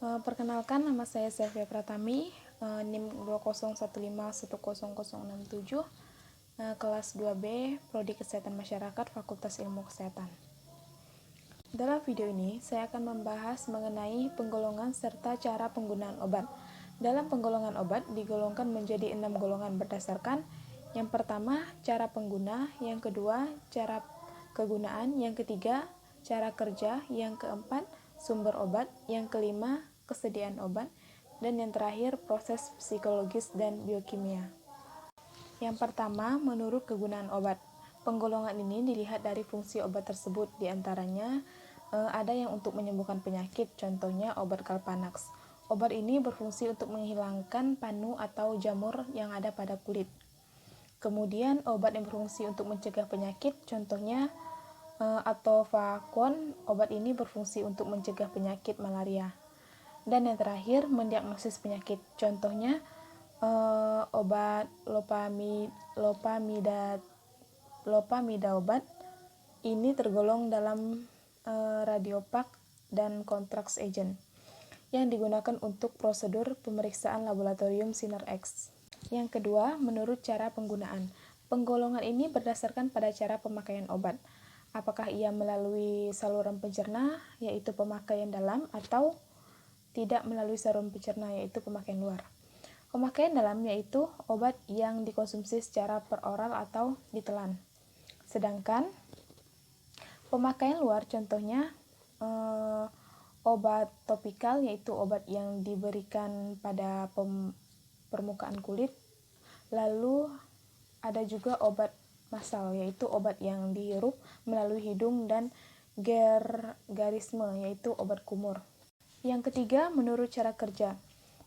Perkenalkan, nama saya Selvia Pratami, NIM 2015101067, kelas 2B, Prodi Kesehatan Masyarakat, Fakultas Ilmu Kesehatan. Dalam video ini, saya akan membahas mengenai penggolongan serta cara penggunaan obat. Dalam penggolongan obat digolongkan menjadi 6 golongan berdasarkan yang pertama, cara pengguna, yang kedua, cara kegunaan, yang ketiga, cara kerja, yang keempat, sumber obat, yang kelima, kesediaan obat, dan yang terakhir, proses psikologis dan biokimia. Yang pertama, menurut kegunaan obat. Penggolongan ini dilihat dari fungsi obat tersebut, diantaranya ada yang untuk menyembuhkan penyakit, contohnya obat Kalpanax. Obat ini berfungsi untuk menghilangkan panu atau jamur yang ada pada kulit. Kemudian obat yang berfungsi untuk mencegah penyakit, contohnya Atovaquone. Obat ini berfungsi untuk mencegah penyakit malaria. Dan yang terakhir, mendiagnosis penyakit, contohnya obat lopamida. Obat ini tergolong dalam radiopak dan contrast agent yang digunakan untuk prosedur pemeriksaan laboratorium sinar X. Yang kedua, menurut cara penggunaan. Penggolongan ini berdasarkan pada cara pemakaian obat. Apakah ia melalui saluran pencerna, yaitu pemakaian dalam, atau tidak melalui saluran pencerna, yaitu pemakaian luar. Pemakaian dalam yaitu obat yang dikonsumsi secara peroral atau ditelan. Sedangkan pemakaian luar contohnya obat topikal, yaitu obat yang diberikan pada permukaan kulit. Lalu ada juga obat masal, yaitu obat yang dihirup melalui hidung, dan gergarisme, yaitu obat kumur. Yang ketiga, menurut cara kerja.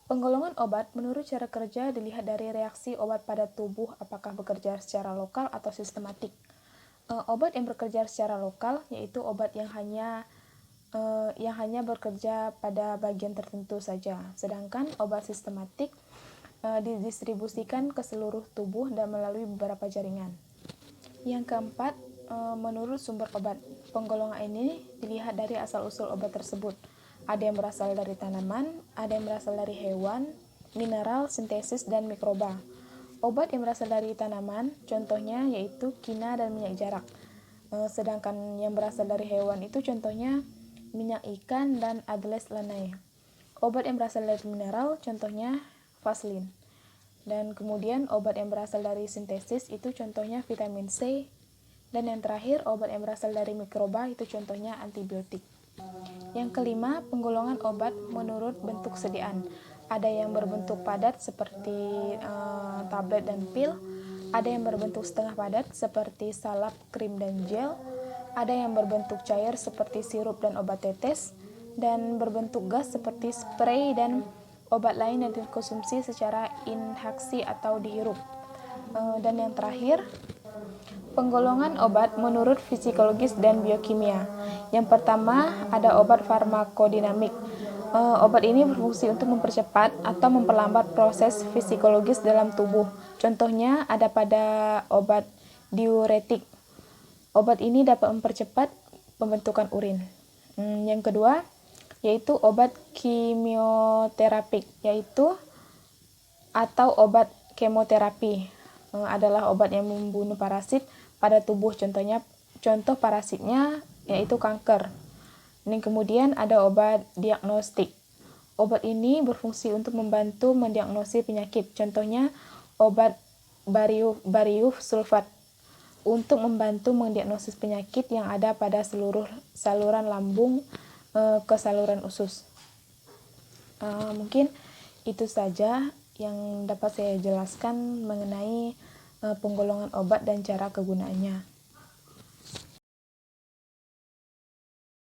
Penggolongan obat menurut cara kerja dilihat dari reaksi obat pada tubuh, apakah bekerja secara lokal atau sistematik. Obat yang bekerja secara lokal yaitu obat yang hanya bekerja pada bagian tertentu saja. Sedangkan obat sistematik didistribusikan ke seluruh tubuh dan melalui beberapa jaringan. Yang keempat, menurut sumber obat. Penggolongan ini dilihat dari asal-usul obat tersebut. Ada yang berasal dari tanaman, ada yang berasal dari hewan, mineral, sintesis, dan mikroba. Obat yang berasal dari tanaman, contohnya yaitu kina dan minyak jarak. Sedangkan yang berasal dari hewan itu contohnya minyak ikan dan Adeles lanae. Obat yang berasal dari mineral, contohnya vaselin. Dan kemudian obat yang berasal dari sintesis itu contohnya vitamin C. Dan yang terakhir, obat yang berasal dari mikroba itu contohnya antibiotik. Yang kelima, penggolongan obat menurut bentuk sediaan. Ada yang berbentuk padat seperti tablet dan pil, ada yang berbentuk setengah padat seperti salep, krim, dan gel, ada yang berbentuk cair seperti sirup dan obat tetes, dan berbentuk gas seperti spray dan obat lain yang dikonsumsi secara inhalasi atau dihirup. Dan yang terakhir, penggolongan obat menurut psikologis dan biokimia. Yang pertama, ada obat farmakodinamik. Obat ini berfungsi untuk mempercepat atau memperlambat proses psikologis dalam tubuh. Contohnya ada pada obat diuretik. Obat ini dapat mempercepat pembentukan urin. Yang kedua, yaitu obat kimioterapik, atau obat kemoterapi. Adalah obat yang membunuh parasit pada tubuh, contoh parasitnya yaitu kanker. Dan kemudian ada obat diagnostik. Obat ini berfungsi untuk membantu mendiagnosis penyakit, contohnya obat barium sulfat untuk membantu mendiagnosis penyakit yang ada pada seluruh saluran lambung ke saluran usus. Mungkin itu saja yang dapat saya jelaskan mengenai penggolongan obat dan cara kegunaannya.